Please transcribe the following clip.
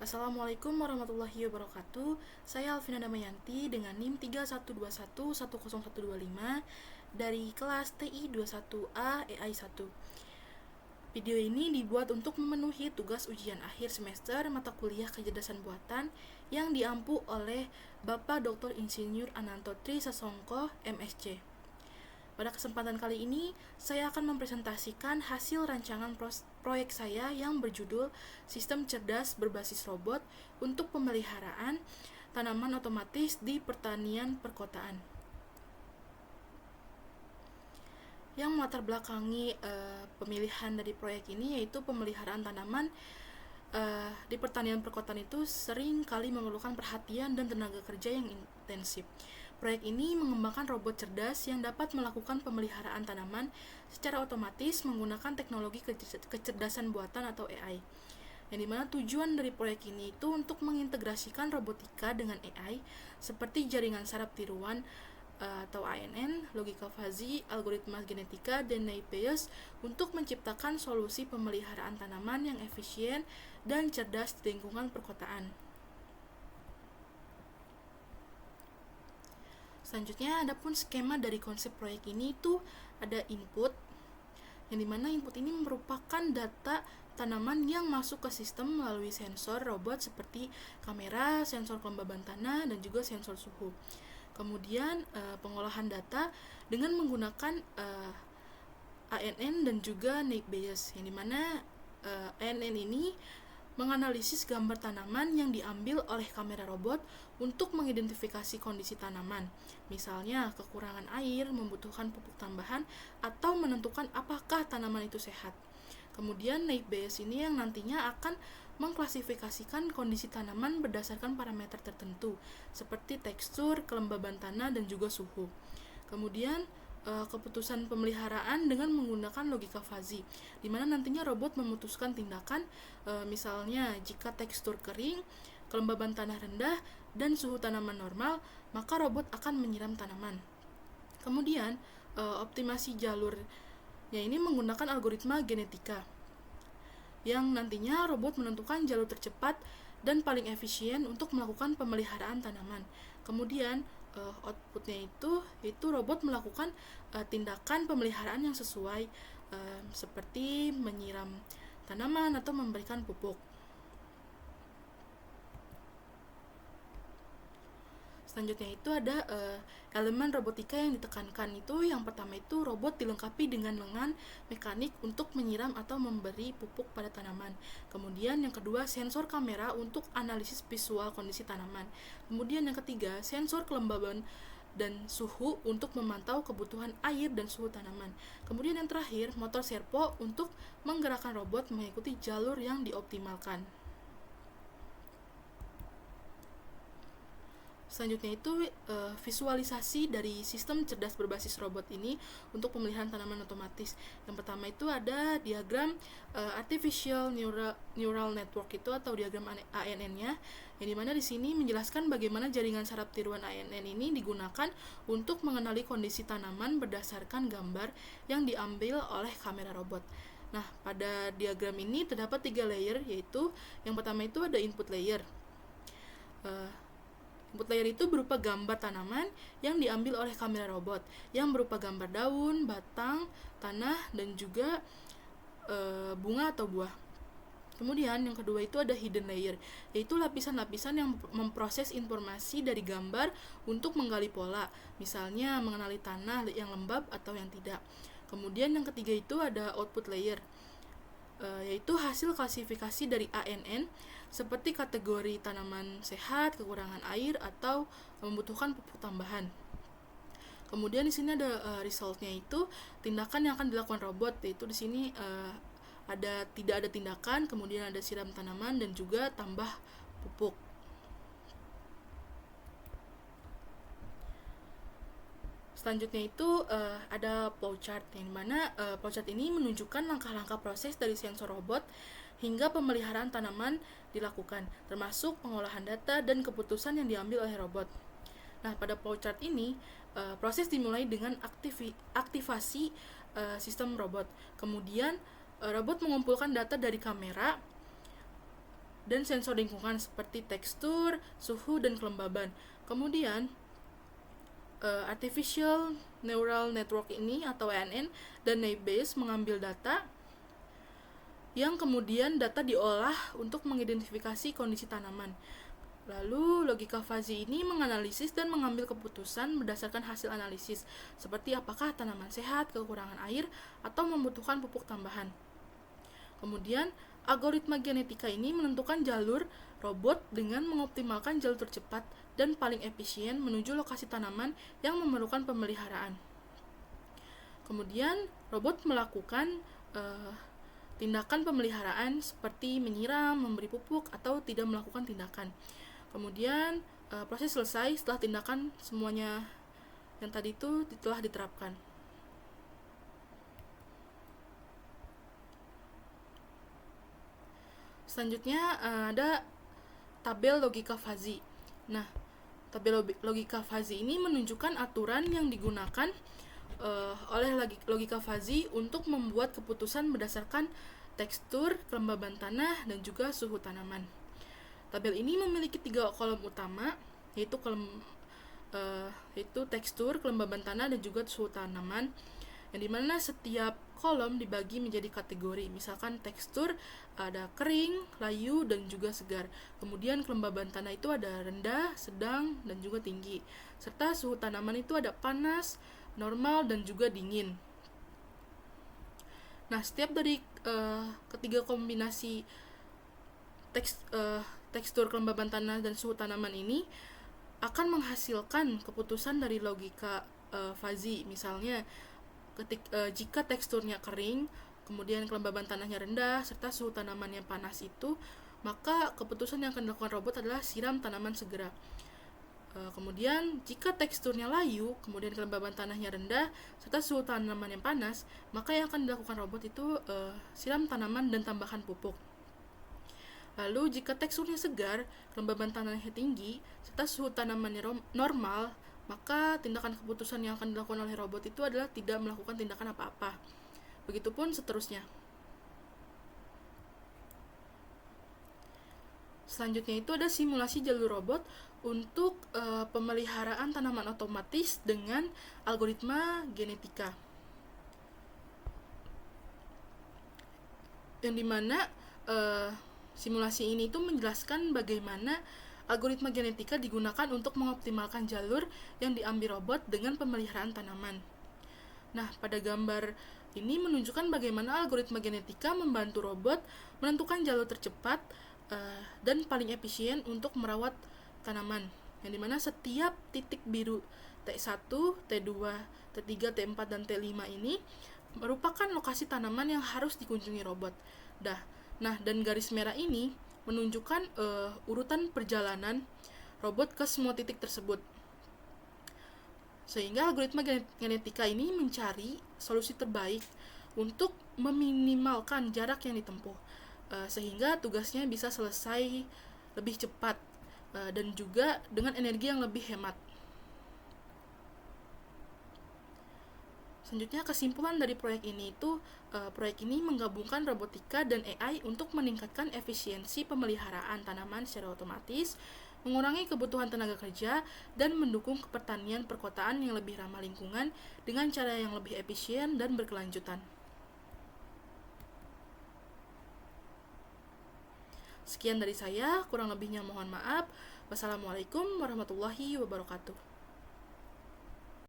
Assalamualaikum warahmatullahi wabarakatuh. Saya Alvina Damayanti dengan NIM 3121101125 dari kelas TI 21A EAI 1. Video ini dibuat untuk memenuhi tugas ujian akhir semester mata kuliah kecerdasan buatan yang diampu oleh Bapak Dr. Insinyur Ananto Tri Sasongko, MSc. Pada kesempatan kali ini, saya akan mempresentasikan hasil rancangan proyek saya yang berjudul Sistem Cerdas Berbasis Robot untuk Pemeliharaan Tanaman Otomatis di Pertanian Perkotaan. Yang melatar belakangi pemilihan dari proyek ini yaitu pemeliharaan tanaman di pertanian perkotaan itu sering kali memerlukan perhatian dan tenaga kerja yang intensif. Proyek ini mengembangkan robot cerdas yang dapat melakukan pemeliharaan tanaman secara otomatis menggunakan teknologi kecerdasan buatan atau AI. Yang dimana tujuan dari proyek ini itu untuk mengintegrasikan robotika dengan AI seperti jaringan saraf tiruan atau ANN, logika fuzzy, algoritma genetika, dan Bayes untuk menciptakan solusi pemeliharaan tanaman yang efisien dan cerdas di lingkungan perkotaan. Selanjutnya, adapun skema dari konsep proyek ini itu ada input, yang dimana input ini merupakan data tanaman yang masuk ke sistem melalui sensor robot seperti kamera, sensor kelembaban tanah, dan juga sensor suhu. Kemudian pengolahan data dengan menggunakan ANN dan juga Bayes, yang dimana ANN ini menganalisis gambar tanaman yang diambil oleh kamera robot untuk mengidentifikasi kondisi tanaman, misalnya kekurangan air, membutuhkan pupuk tambahan, atau menentukan apakah tanaman itu sehat. Kemudian Bayes ini yang nantinya akan mengklasifikasikan kondisi tanaman berdasarkan parameter tertentu seperti tekstur, kelembaban tanah, dan juga suhu. Kemudian keputusan pemeliharaan dengan menggunakan logika fuzzy, di mana nantinya robot memutuskan tindakan misalnya jika tekstur kering, kelembaban tanah rendah, dan suhu tanaman normal, maka robot akan menyiram tanaman. Kemudian optimasi jalurnya ini menggunakan algoritma genetika, yang nantinya robot menentukan jalur tercepat dan paling efisien untuk melakukan pemeliharaan tanaman. Kemudian outputnya itu robot melakukan tindakan pemeliharaan yang sesuai seperti menyiram tanaman atau memberikan pupuk. Selanjutnya itu ada elemen robotika yang ditekankan. Itu yang pertama itu robot dilengkapi dengan lengan mekanik untuk menyiram atau memberi pupuk pada tanaman. Kemudian yang kedua, sensor kamera untuk analisis visual kondisi tanaman. Kemudian yang ketiga, sensor kelembaban dan suhu untuk memantau kebutuhan air dan suhu tanaman. Kemudian yang terakhir, motor servo untuk menggerakkan robot mengikuti jalur yang dioptimalkan. Selanjutnya itu visualisasi dari sistem cerdas berbasis robot ini untuk pemeliharaan tanaman otomatis. Yang pertama itu ada diagram artificial neural network itu atau diagram ANN-nya, yang dimana di sini menjelaskan bagaimana jaringan saraf tiruan ANN ini digunakan untuk mengenali kondisi tanaman berdasarkan gambar yang diambil oleh kamera robot. Nah, pada diagram ini terdapat 3 layer, yaitu yang pertama itu ada input layer. Input layer itu berupa gambar tanaman yang diambil oleh kamera robot, yang berupa gambar daun, batang, tanah, dan juga bunga atau buah. Kemudian yang kedua itu ada hidden layer, yaitu lapisan-lapisan yang memproses informasi dari gambar untuk menggali pola, misalnya mengenali tanah yang lembab atau yang tidak. Kemudian yang ketiga itu ada output layer, yaitu hasil klasifikasi dari ANN seperti kategori tanaman sehat, kekurangan air, atau membutuhkan pupuk tambahan. Kemudian di sini ada resultnya itu tindakan yang akan dilakukan robot, yaitu di sini tidak ada tindakan, kemudian ada siram tanaman dan juga tambah pupuk. Selanjutnya itu ada flowchart, yang dimana flowchart ini menunjukkan langkah-langkah proses dari sensor robot hingga pemeliharaan tanaman dilakukan, termasuk pengolahan data dan keputusan yang diambil oleh robot. Nah, pada flowchart ini proses dimulai dengan aktivasi sistem robot. Kemudian robot mengumpulkan data dari kamera dan sensor lingkungan seperti tekstur, suhu, dan kelembaban. Kemudian Artificial Neural Network ini atau ANN dan Naive-Bayes mengambil data yang kemudian data diolah untuk mengidentifikasi kondisi tanaman. Lalu logika fuzzy ini menganalisis dan mengambil keputusan berdasarkan hasil analisis, seperti apakah tanaman sehat, kekurangan air, atau membutuhkan pupuk tambahan. Kemudian algoritma genetika ini menentukan jalur robot dengan mengoptimalkan jalur tercepat dan paling efisien menuju lokasi tanaman yang memerlukan pemeliharaan. Kemudian robot melakukan tindakan pemeliharaan seperti menyiram, memberi pupuk, atau tidak melakukan tindakan. Kemudian proses selesai setelah tindakan semuanya yang tadi itu telah diterapkan. Selanjutnya ada tabel logika fuzzy. Nah, tabel logika fuzzy ini menunjukkan aturan yang digunakan oleh logika fuzzy untuk membuat keputusan berdasarkan tekstur, kelembaban tanah, dan juga suhu tanaman. Tabel ini memiliki 3 kolom utama, yaitu tekstur, kelembaban tanah, dan juga suhu tanaman, yang dimana setiap kolom dibagi menjadi kategori. Misalkan tekstur ada kering, layu, dan juga segar. Kemudian kelembaban tanah itu ada rendah, sedang, dan juga tinggi. Serta suhu tanaman itu ada panas, normal, dan juga dingin. Nah, setiap dari ketiga kombinasi tekstur, kelembaban tanah, dan suhu tanaman ini akan menghasilkan keputusan dari logika fuzzy. Misalnya jika teksturnya kering, kemudian kelembaban tanahnya rendah, serta suhu tanamannya panas itu, maka keputusan yang akan dilakukan robot adalah siram tanaman segera. Kemudian jika teksturnya layu, kemudian kelembaban tanahnya rendah, serta suhu tanaman yang panas, maka yang akan dilakukan robot itu siram tanaman dan tambahkan pupuk. Lalu jika teksturnya segar, kelembaban tanahnya tinggi, serta suhu tanamannya normal, maka tindakan keputusan yang akan dilakukan oleh robot itu adalah tidak melakukan tindakan apa-apa. Begitupun seterusnya. Selanjutnya itu ada simulasi jalur robot untuk pemeliharaan tanaman otomatis dengan algoritma genetika. Yang dimana simulasi ini itu menjelaskan bagaimana algoritma genetika digunakan untuk mengoptimalkan jalur yang diambil robot dengan pemeliharaan tanaman. Nah, pada gambar ini menunjukkan bagaimana algoritma genetika membantu robot menentukan jalur tercepat dan paling efisien untuk merawat tanaman. Yang dimana setiap titik biru T1, T2, T3, T4, dan T5 ini merupakan lokasi tanaman yang harus dikunjungi robot. Nah, dan garis merah ini menunjukkan urutan perjalanan robot ke semua titik tersebut. Sehingga algoritma genetika ini mencari solusi terbaik untuk meminimalkan jarak yang ditempuh, sehingga tugasnya bisa selesai lebih cepat dan juga dengan energi yang lebih hemat. Selanjutnya, kesimpulan dari proyek ini itu proyek ini menggabungkan robotika dan AI untuk meningkatkan efisiensi pemeliharaan tanaman secara otomatis, mengurangi kebutuhan tenaga kerja, dan mendukung pertanian perkotaan yang lebih ramah lingkungan dengan cara yang lebih efisien dan berkelanjutan. Sekian dari saya, kurang lebihnya mohon maaf. Wassalamualaikum warahmatullahi wabarakatuh.